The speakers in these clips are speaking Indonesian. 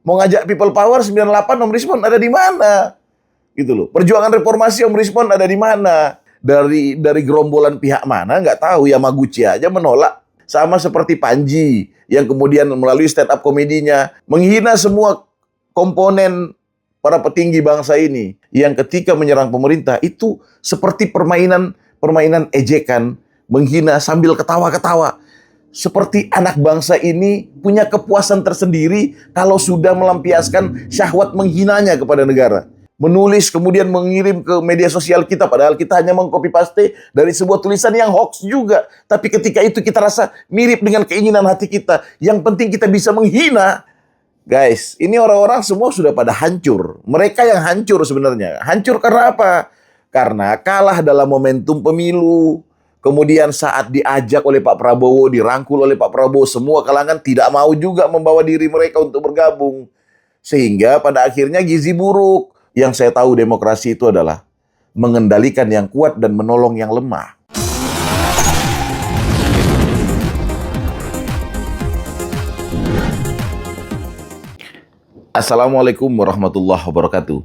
Mau ngajak people power 98 Om Rismon ada di mana? Gitu loh. Perjuangan reformasi Om Rismon ada di mana? Dari gerombolan pihak mana nggak tahu. Yamaguchi aja menolak. Sama seperti Panji yang kemudian melalui stand up komedinya menghina semua komponen para petinggi bangsa ini yang ketika menyerang pemerintah itu seperti permainan ejekan, menghina sambil ketawa-ketawa. Seperti anak bangsa ini punya kepuasan tersendiri kalau sudah melampiaskan syahwat menghinanya kepada negara. Menulis kemudian mengirim ke media sosial kita padahal kita hanya mengcopy paste dari sebuah tulisan yang hoax juga. Tapi ketika itu kita rasa mirip dengan keinginan hati kita. Yang penting kita bisa menghina. Guys, ini orang-orang semua sudah pada hancur. Mereka yang hancur sebenarnya. Hancur karena apa? Karena kalah dalam momentum pemilu. Kemudian saat diajak oleh Pak Prabowo, dirangkul oleh Pak Prabowo, semua kalangan tidak mau juga membawa diri mereka untuk bergabung. Sehingga pada akhirnya gizi buruk. Yang saya tahu demokrasi itu adalah mengendalikan yang kuat dan menolong yang lemah. Assalamualaikum warahmatullahi wabarakatuh.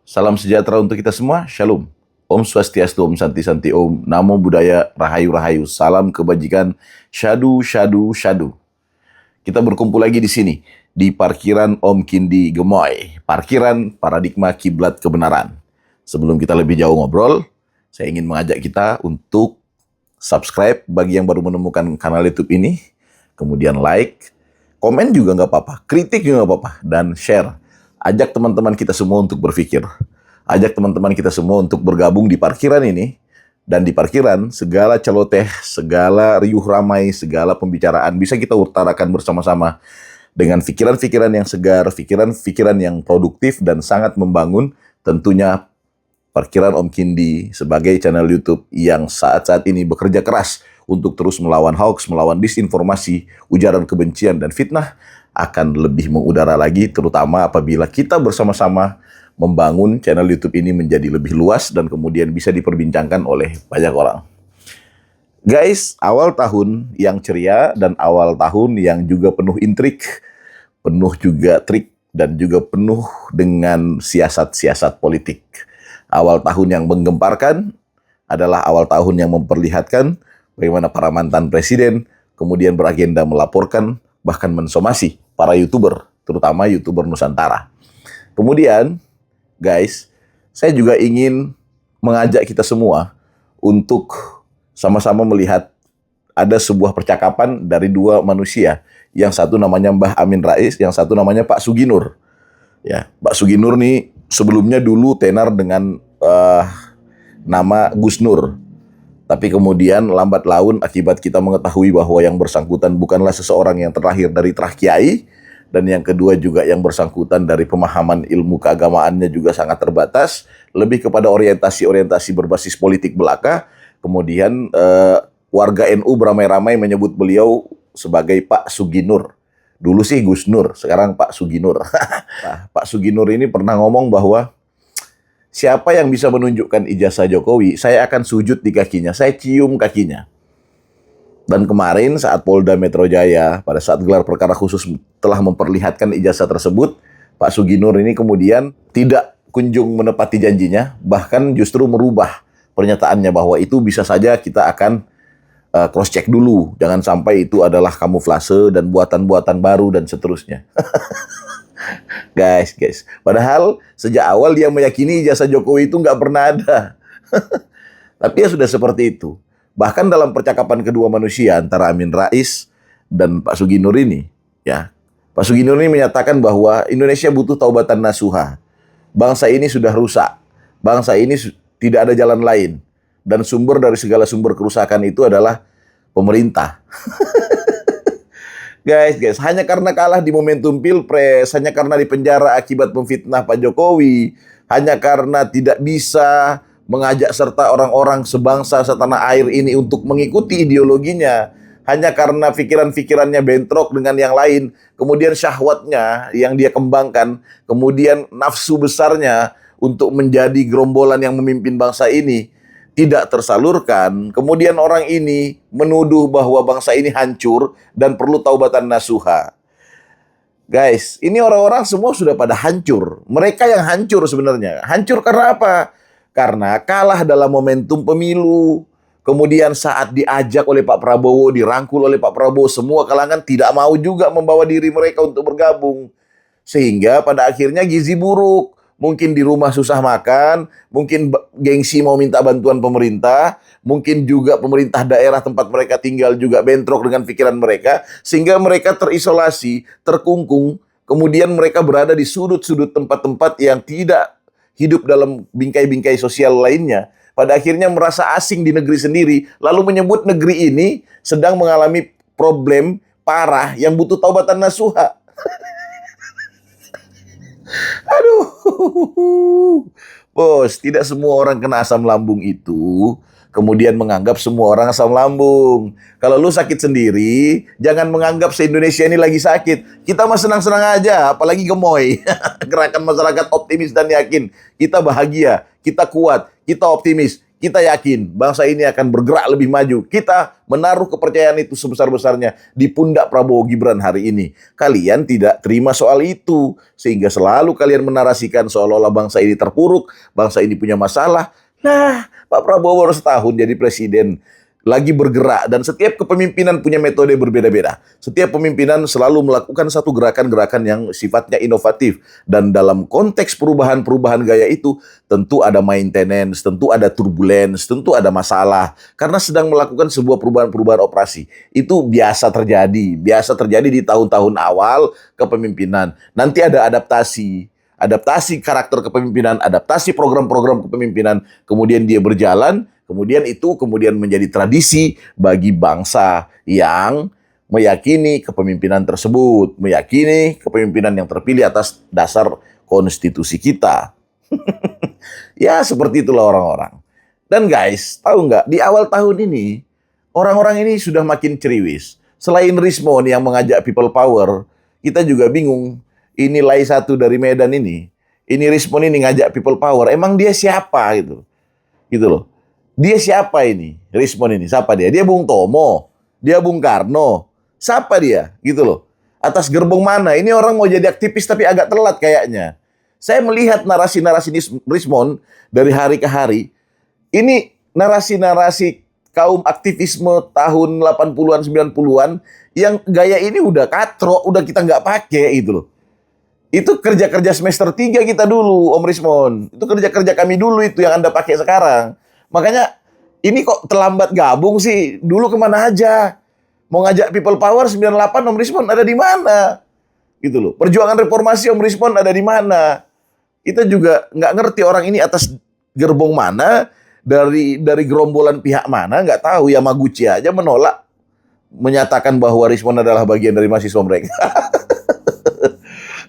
Salam sejahtera untuk kita semua. Shalom. Om Swastiastu, Om Santi Santi, Om Namo Buddhaya, Rahayu Rahayu. Salam kebajikan. Syadu, syadu, syadu. Kita berkumpul lagi di sini, di parkiran Om Kindi Gemoy, parkiran paradigma kiblat kebenaran. Sebelum kita lebih jauh ngobrol, saya ingin mengajak kita untuk subscribe bagi yang baru menemukan kanal YouTube ini, kemudian like, komen juga nggak apa-apa, kritik juga nggak apa-apa, dan share. Ajak teman-teman kita semua untuk berpikir. Ajak teman-teman kita semua untuk bergabung di parkiran ini. Dan di parkiran, segala celoteh, segala riuh ramai, segala pembicaraan bisa kita utarakan bersama-sama dengan pikiran-pikiran yang segar, pikiran-pikiran yang produktif dan sangat membangun. Tentunya parkiran Om Kindi sebagai channel YouTube yang saat-saat ini bekerja keras untuk terus melawan hoax, melawan disinformasi, ujaran kebencian dan fitnah akan lebih mengudara lagi, terutama apabila kita bersama-sama membangun channel YouTube ini menjadi lebih luas dan kemudian bisa diperbincangkan oleh banyak orang. Guys, awal tahun yang ceria dan awal tahun yang juga penuh intrik, penuh juga trik, dan juga penuh dengan siasat-siasat politik. Awal tahun yang menggemparkan adalah awal tahun yang memperlihatkan bagaimana para mantan presiden kemudian beragenda melaporkan, bahkan mensomasi para YouTuber, terutama YouTuber Nusantara. Kemudian, guys, saya juga ingin mengajak kita semua untuk sama-sama melihat ada sebuah percakapan dari dua manusia. Yang satu namanya Mbah Amin Rais, yang satu namanya Pak Suginur. Ya, Pak Suginur nih sebelumnya dulu tenar dengan nama Gus Nur. Tapi kemudian lambat laun akibat kita mengetahui bahwa yang bersangkutan bukanlah seseorang yang terlahir dari terah kiai, dan yang kedua juga yang bersangkutan dari pemahaman ilmu keagamaannya juga sangat terbatas, lebih kepada orientasi-orientasi berbasis politik belaka. Kemudian warga NU beramai-ramai menyebut beliau sebagai Pak Suginur. Dulu sih Gus Nur, sekarang Pak Suginur. Nah, Pak Suginur ini pernah ngomong bahwa siapa yang bisa menunjukkan ijazah Jokowi, saya akan sujud di kakinya, saya cium kakinya. Dan kemarin saat Polda Metro Jaya pada saat gelar perkara khusus telah memperlihatkan ijazah tersebut, Pak Suginur ini kemudian tidak kunjung menepati janjinya, bahkan justru merubah pernyataannya bahwa itu bisa saja kita akan cross-check dulu, jangan sampai itu adalah kamuflase dan buatan-buatan baru dan seterusnya. Guys, padahal sejak awal dia meyakini ijazah Jokowi itu nggak pernah ada. Tapi ya sudah seperti itu. Bahkan dalam percakapan kedua manusia antara Amin Rais dan Pak Suginur ini, ya, Pak Suginur ini menyatakan bahwa Indonesia butuh taubatan nasuha. Bangsa ini sudah rusak. Bangsa ini tidak ada jalan lain. Dan sumber dari segala sumber kerusakan itu adalah pemerintah. Guys, hanya karena kalah di momentum Pilpres, hanya karena dipenjara akibat memfitnah Pak Jokowi, hanya karena tidak bisa mengajak serta orang-orang sebangsa setanah air ini untuk mengikuti ideologinya, hanya karena pikiran-pikirannya bentrok dengan yang lain, kemudian syahwatnya yang dia kembangkan, kemudian nafsu besarnya untuk menjadi gerombolan yang memimpin bangsa ini tidak tersalurkan, kemudian orang ini menuduh bahwa bangsa ini hancur dan perlu taubatan nasuha. Guys, ini orang-orang semua sudah pada hancur. Mereka yang hancur sebenarnya. Hancur karena apa? Karena kalah dalam momentum pemilu. Kemudian saat diajak oleh Pak Prabowo, dirangkul oleh Pak Prabowo, semua kalangan tidak mau juga membawa diri mereka untuk bergabung. Sehingga pada akhirnya gizi buruk. Mungkin di rumah susah makan, mungkin gengsi mau minta bantuan pemerintah, mungkin juga pemerintah daerah tempat mereka tinggal juga bentrok dengan pikiran mereka, sehingga mereka terisolasi, terkungkung, kemudian mereka berada di sudut-sudut tempat-tempat yang tidak hidup dalam bingkai-bingkai sosial lainnya. Pada akhirnya merasa asing di negeri sendiri, lalu menyebut negeri ini sedang mengalami problem parah yang butuh taubatan nasuha. Aduh, bos, tidak semua orang kena asam lambung itu kemudian menganggap semua orang asam lambung. Kalau lu sakit sendiri, jangan menganggap se-Indonesia ini lagi sakit. Kita mah senang-senang aja, apalagi gemoy. Gerakan masyarakat optimis dan yakin. Kita bahagia, kita kuat, kita optimis. Kita yakin bangsa ini akan bergerak lebih maju. Kita menaruh kepercayaan itu sebesar-besarnya di pundak Prabowo Gibran hari ini. Kalian tidak terima soal itu. Sehingga selalu kalian menarasikan seolah-olah bangsa ini terpuruk, bangsa ini punya masalah. Nah, Pak Prabowo baru setahun jadi presiden. Lagi bergerak dan setiap kepemimpinan punya metode berbeda-beda. Setiap pemimpinan selalu melakukan satu gerakan-gerakan yang sifatnya inovatif. Dan dalam konteks perubahan-perubahan gaya itu tentu ada maintenance, tentu ada turbulence, tentu ada masalah. Karena sedang melakukan sebuah perubahan-perubahan operasi. Itu biasa terjadi di tahun-tahun awal kepemimpinan. Nanti ada adaptasi karakter kepemimpinan, adaptasi program-program kepemimpinan, kemudian dia berjalan, kemudian itu menjadi tradisi bagi bangsa yang meyakini kepemimpinan tersebut, meyakini kepemimpinan yang terpilih atas dasar konstitusi kita. Ya, seperti itulah orang-orang. Dan guys, tahu nggak, di awal tahun ini, orang-orang ini sudah makin ceriwis. Selain Rismon yang mengajak people power, kita juga bingung. Ini Lai satu dari Medan ini Rismon ini ngajak people power. Emang dia siapa gitu? Gitu loh. Dia siapa ini? Rismon ini siapa dia? Dia Bung Tomo, dia Bung Karno. Siapa dia? Gitu loh. Atas gerbong mana? Ini orang mau jadi aktivis tapi agak telat kayaknya. Saya melihat narasi-narasi Rismon dari hari ke hari. Ini narasi-narasi kaum aktivisme tahun 80-an, 90-an yang gaya ini udah katrok, udah kita nggak pakai gitu loh. Itu kerja-kerja semester 3 kita dulu, Om Rismon. Itu kerja-kerja kami dulu itu yang Anda pakai sekarang. Makanya ini kok terlambat gabung sih? Dulu kemana aja? Mau ngajak people power 98, Om Rismon ada di mana? Gitu loh. Perjuangan reformasi Om Rismon ada di mana? Kita juga nggak ngerti orang ini atas gerbong mana, dari gerombolan pihak mana, nggak tahu. Yamaguchi aja menolak, menyatakan bahwa Rismon adalah bagian dari mahasiswa mereka.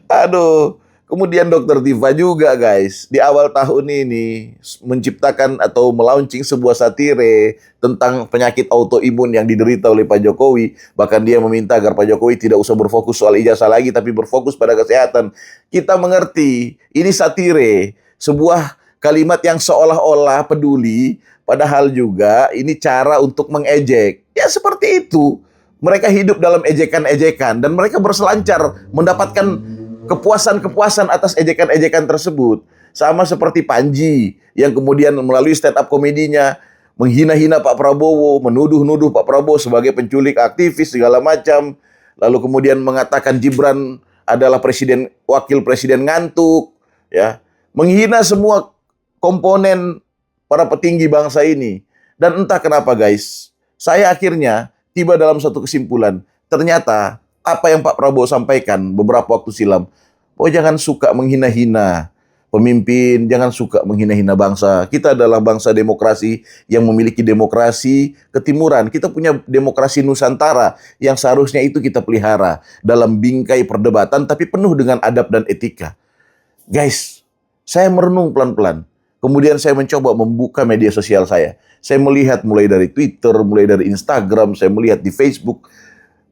Aduh, kemudian Dokter Diva juga guys, di awal tahun ini menciptakan atau melaunching sebuah satire tentang penyakit autoimun yang diderita oleh Pak Jokowi. Bahkan dia meminta agar Pak Jokowi tidak usah berfokus soal ijazah lagi, tapi berfokus pada kesehatan. Kita mengerti, ini satire, sebuah kalimat yang seolah-olah peduli, padahal juga ini cara untuk mengejek. Ya seperti itu. Mereka hidup dalam ejekan-ejekan dan mereka berselancar mendapatkan kepuasan-kepuasan atas ejekan-ejekan tersebut. Sama seperti Panji yang kemudian melalui stand up komedinya menghina-hina Pak Prabowo, menuduh-nuduh Pak Prabowo sebagai penculik, aktivis segala macam. Lalu kemudian mengatakan Gibran adalah wakil presiden ngantuk, ya. Menghina semua komponen para petinggi bangsa ini. Dan entah kenapa guys, saya akhirnya tiba dalam satu kesimpulan. Ternyata apa yang Pak Prabowo sampaikan beberapa waktu silam, oh jangan suka menghina-hina pemimpin, jangan suka menghina-hina bangsa. Kita adalah bangsa demokrasi yang memiliki demokrasi ketimuran. Kita punya demokrasi Nusantara yang seharusnya itu kita pelihara dalam bingkai perdebatan tapi penuh dengan adab dan etika. Guys, saya merenung pelan-pelan. Kemudian saya mencoba membuka media sosial saya. Saya melihat mulai dari Twitter, mulai dari Instagram, saya melihat di Facebook.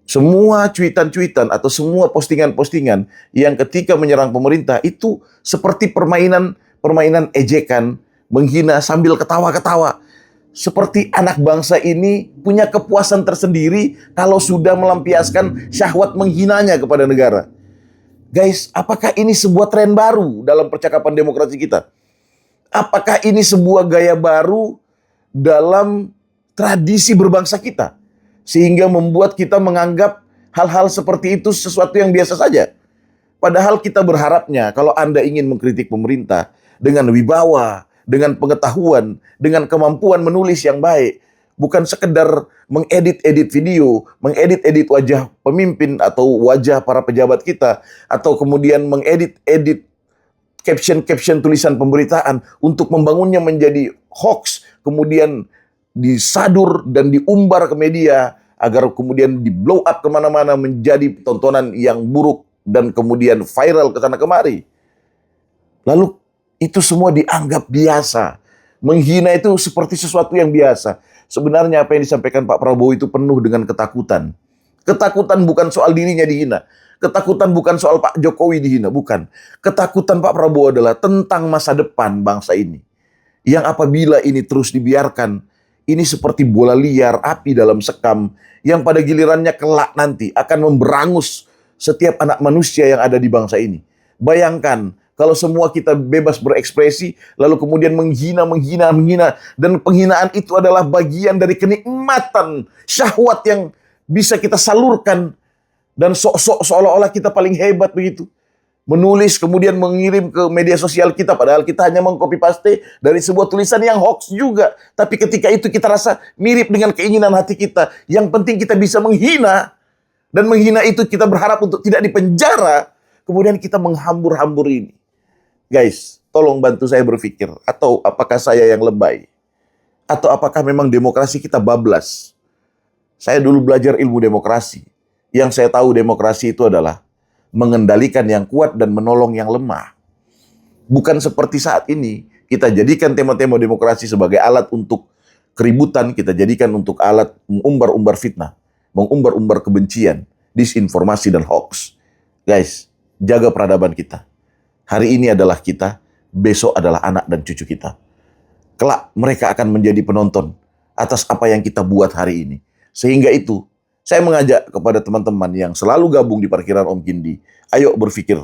Semua cuitan-cuitan atau semua postingan-postingan yang ketika menyerang pemerintah itu seperti permainan ejekan, menghina sambil ketawa-ketawa. Seperti anak bangsa ini punya kepuasan tersendiri kalau sudah melampiaskan syahwat menghinanya kepada negara. Guys, apakah ini sebuah tren baru dalam percakapan demokrasi kita? Apakah ini sebuah gaya baru dalam tradisi berbangsa kita? Sehingga membuat kita menganggap hal-hal seperti itu sesuatu yang biasa saja. Padahal kita berharapnya kalau Anda ingin mengkritik pemerintah dengan wibawa, dengan pengetahuan, dengan kemampuan menulis yang baik, bukan sekedar mengedit-edit video, mengedit-edit wajah pemimpin atau wajah para pejabat kita, atau kemudian mengedit-edit caption-caption tulisan pemberitaan untuk membangunnya menjadi hoax, kemudian disadur dan diumbar ke media agar kemudian di blow up kemana-mana menjadi tontonan yang buruk dan kemudian viral ke sana kemari. Lalu itu semua dianggap biasa. Menghina itu seperti sesuatu yang biasa. Sebenarnya apa yang disampaikan Pak Prabowo itu penuh dengan ketakutan. Ketakutan bukan soal dirinya dihina. Ketakutan bukan soal Pak Jokowi dihina, bukan. Ketakutan Pak Prabowo adalah tentang masa depan bangsa ini. Yang apabila ini terus dibiarkan, ini seperti bola liar api dalam sekam yang pada gilirannya kelak nanti akan memberangus setiap anak manusia yang ada di bangsa ini. Bayangkan kalau semua kita bebas berekspresi, lalu kemudian menghina, dan penghinaan itu adalah bagian dari kenikmatan syahwat yang bisa kita salurkan, dan seolah-olah kita paling hebat begitu. Menulis kemudian mengirim ke media sosial kita, padahal kita hanya mengcopy paste dari sebuah tulisan yang hoax juga. Tapi ketika itu kita rasa mirip dengan keinginan hati kita. Yang penting kita bisa menghina, dan menghina itu kita berharap untuk tidak dipenjara. Kemudian kita menghambur-hambur ini. Guys, tolong bantu saya berpikir. Atau apakah saya yang lebay? Atau apakah memang demokrasi kita bablas? Saya dulu belajar ilmu demokrasi. Yang saya tahu demokrasi itu adalah mengendalikan yang kuat dan menolong yang lemah. Bukan seperti saat ini, kita jadikan tema-tema demokrasi sebagai alat untuk keributan, kita jadikan untuk alat mengumbar-umbar fitnah, mengumbar-umbar kebencian, disinformasi dan hoax. Guys, jaga peradaban kita. Hari ini adalah kita, besok adalah anak dan cucu kita. Kelak mereka akan menjadi penonton atas apa yang kita buat hari ini. Sehingga itu, saya mengajak kepada teman-teman yang selalu gabung di parkiran Om Kindi, ayo berpikir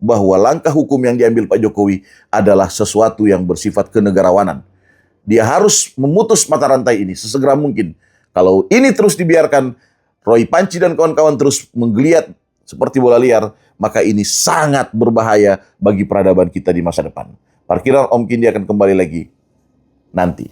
bahwa langkah hukum yang diambil Pak Jokowi adalah sesuatu yang bersifat kenegarawanan. Dia harus memutus mata rantai ini sesegera mungkin. Kalau ini terus dibiarkan, Roy Panci dan kawan-kawan terus menggeliat seperti bola liar, maka ini sangat berbahaya bagi peradaban kita di masa depan. Parkiran Om Kindi akan kembali lagi nanti.